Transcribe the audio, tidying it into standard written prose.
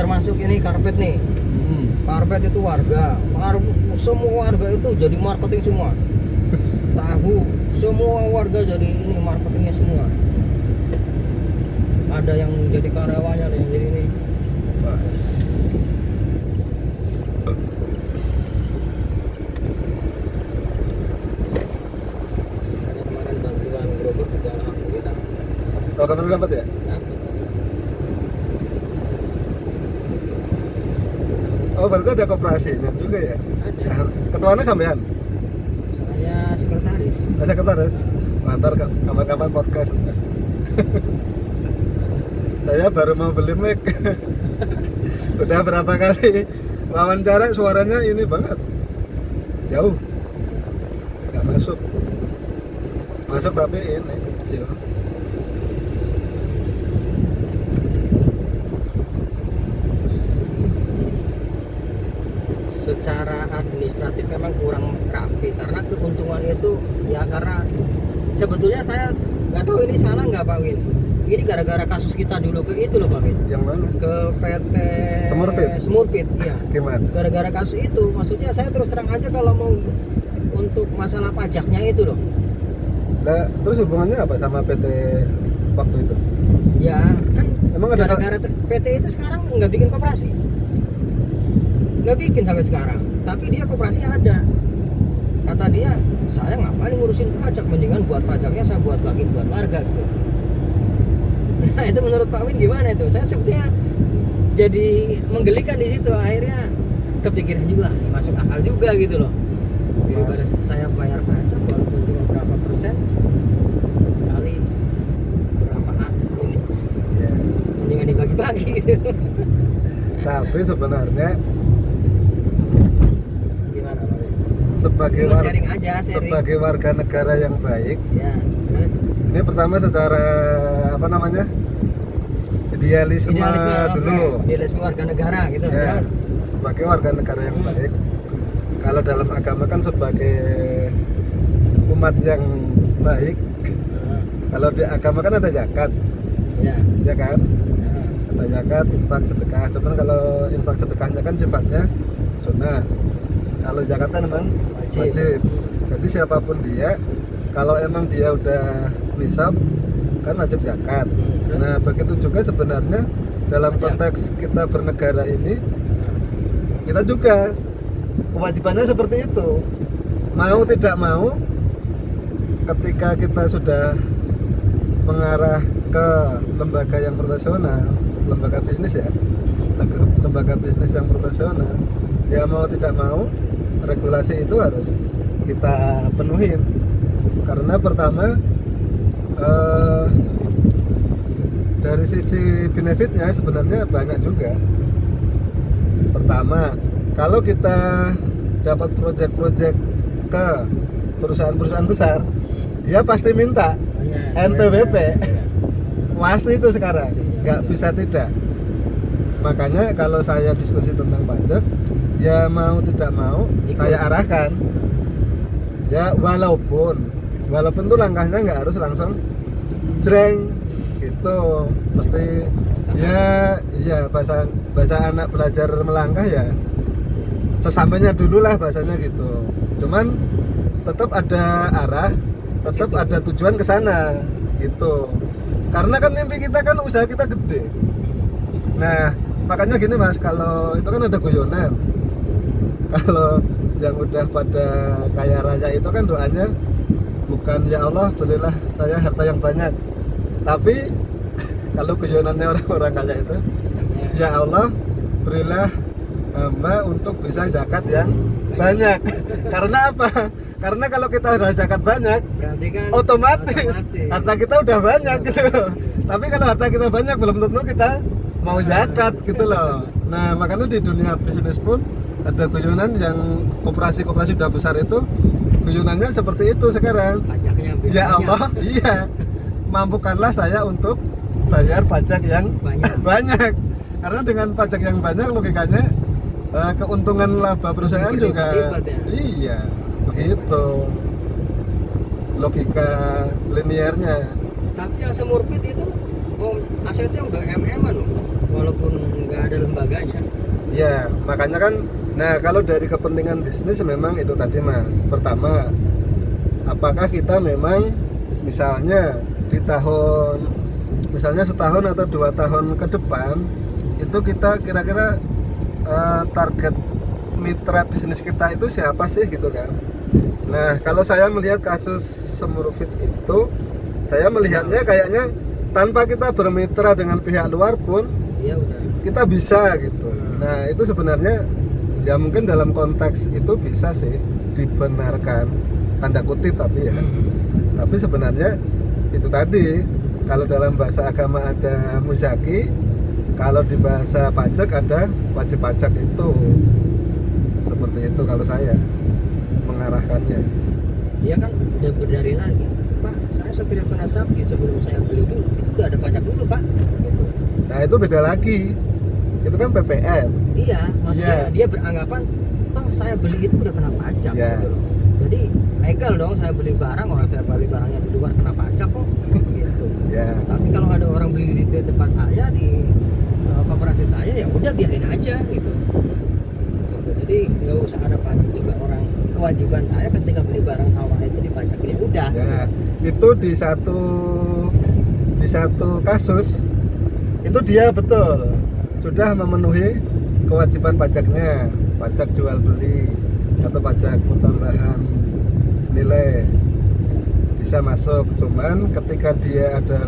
termasuk ini karpet nih. Karpet itu semua warga itu jadi marketing semua. Tahu semua warga jadi ini marketingnya semua. Ada yang jadi karyawannya, ada yang jadi ini. Kemarin bantuan gerobak juga alhamdulillah. Oh, kamu dapat ya? Dapat. Oh, berarti ada koperasinya juga ya? Ada. Ketuanya sampean? Saya sekretaris. Sekretaris? Mantar kapan-kapan podcast. Saya baru mau beli mic. Udah berapa kali wawancara suaranya ini banget. Jauh. Nggak masuk. Masuk tapi ini kecil. Secara administratif memang kurang rapi karena keuntungannya itu ya karena sebetulnya saya nggak tahu ini salah nggak Pak Win. Ini gara-gara kasus kita dulu ke itu loh Pak Win. Yang mana? Ke PT Smurfit, iya. Gimana? Gara-gara kasus itu, maksudnya saya terus terang aja kalau mau untuk masalah pajaknya itu loh. Lah, terus hubungannya apa sama PT waktu itu? Ya kan Emang ada gara-gara PT itu sekarang nggak bikin koperasi. Nggak bikin sampai sekarang, tapi dia koperasi ada. Kata dia, saya ngapain ngurusin pajak, mendingan buat pajaknya saya buat lagi buat warga gitu. Nah itu menurut Pak Win gimana itu? Saya sebetulnya jadi menggelikan di situ, akhirnya kepikiran juga, masuk akal juga gitu loh. Daripada saya bayar pajak walaupun cuma berapa persen kali berapa ini, Ya. mendingan dibagi-bagi gitu. Tapi sebenarnya Gimana Pak Win? Sharing aja, sharing. sebagai warga negara yang baik, Ya, terus ini pertama secara apa namanya, idealisme dulu. Idealisme warga negara gitu Ya, kan. sebagai warga negara yang baik, kalau dalam agama kan sebagai umat yang baik, kalau di agama kan ada zakat, Ya, ya kan, ya. ada zakat, infak, sedekah. Cuman kalau infak sedekahnya kan sifatnya sunnah, kalau zakat kan memang wajib. Jadi siapapun dia, kalau emang dia udah nisab kan wajib zakat. Nah begitu juga sebenarnya dalam konteks kita bernegara ini, kita juga kewajibannya seperti itu. Mau tidak mau, ketika kita sudah mengarah ke lembaga yang profesional, lembaga bisnis ya, lembaga bisnis yang profesional, ya mau tidak mau regulasi itu harus kita penuhin. Karena pertama dari sisi benefitnya sebenarnya banyak juga. Pertama, kalau kita dapat proyek-proyek ke perusahaan-perusahaan besar, dia pasti minta NPWP. Pasti itu sekarang, nggak bisa tidak. Makanya kalau saya diskusi tentang pajak, ya mau tidak mau saya arahkan. Ya walaupun tuh langkahnya nggak harus langsung jreng gitu, mesti ya bahasa anak belajar melangkah ya sesampainya dulu lah bahasanya gitu. Cuman tetap ada arah, tetap ada tujuan ke sana gitu. Karena kan mimpi kita kan usaha kita gede. Nah makanya gini Mas, kalau itu kan ada guyonan. Kalau yang udah pada kaya raya itu kan doanya bukan ya Allah berilah saya harta yang banyak, tapi kalau guyonannya orang-orang kaya itu ya Allah berilah hamba untuk bisa zakat yang banyak. Karena apa? Karena kalau kita udah zakat banyak, berarti kan otomatis harta kita udah banyak gitu loh. Tapi kalau harta kita banyak belum tentu kita mau zakat gitu loh. Nah makanya di dunia bisnis pun ada guyonan yang koperasi-koperasi udah besar itu, guyonannya seperti itu sekarang. pajaknya Ya Allah, iya, mampukanlah saya untuk bayar pajak yang banyak. Karena dengan pajak yang banyak logikanya keuntungan laba perusahaan juga iya, begitu logika linearnya. Tapi yang Smurfit itu asetnya udah MM-an loh. walaupun nggak ada lembaganya. Ya, makanya kan, nah kalau dari kepentingan bisnis memang itu tadi Mas. Pertama, apakah kita memang misalnya di tahun, misalnya setahun atau 2 tahun ke depan, itu kita kira-kira target mitra bisnis kita itu siapa sih gitu kan. Nah, kalau saya melihat kasus Semurfit itu, saya melihatnya kayaknya tanpa kita bermitra dengan pihak luar pun Iya udah. kita bisa gitu. Nah itu sebenarnya ya mungkin dalam konteks itu bisa sih dibenarkan, tanda kutip tapi ya. Tapi sebenarnya itu tadi, kalau dalam bahasa agama ada muzaki, kalau di bahasa pajak ada wajib pajak itu. Seperti itu kalau saya mengarahkannya. Dia kan udah berdalih lagi, Pak, saya setia penasabki, sebelum saya beli dulu itu udah ada pajak dulu Pak gitu. Nah itu beda lagi, itu kan PPN. Iya, maksudnya Iya. dia beranggapan toh saya beli itu udah kena pajak Iya. gitu loh. Jadi legal dong saya beli barang, orang saya beli barangnya di luar kena pajak kok gitu. Ya, Tapi kalau ada orang beli di tempat saya, di koperasi saya, ya udah biarin aja gitu. Jadi nggak usah ada pajak juga, orang kewajiban saya ketika beli barang awal itu dipajak, ya udah. ya itu di satu kasus itu dia betul sudah memenuhi kewajiban pajaknya, pajak jual beli atau pajak pertambahan nilai bisa masuk. Cuman ketika dia ada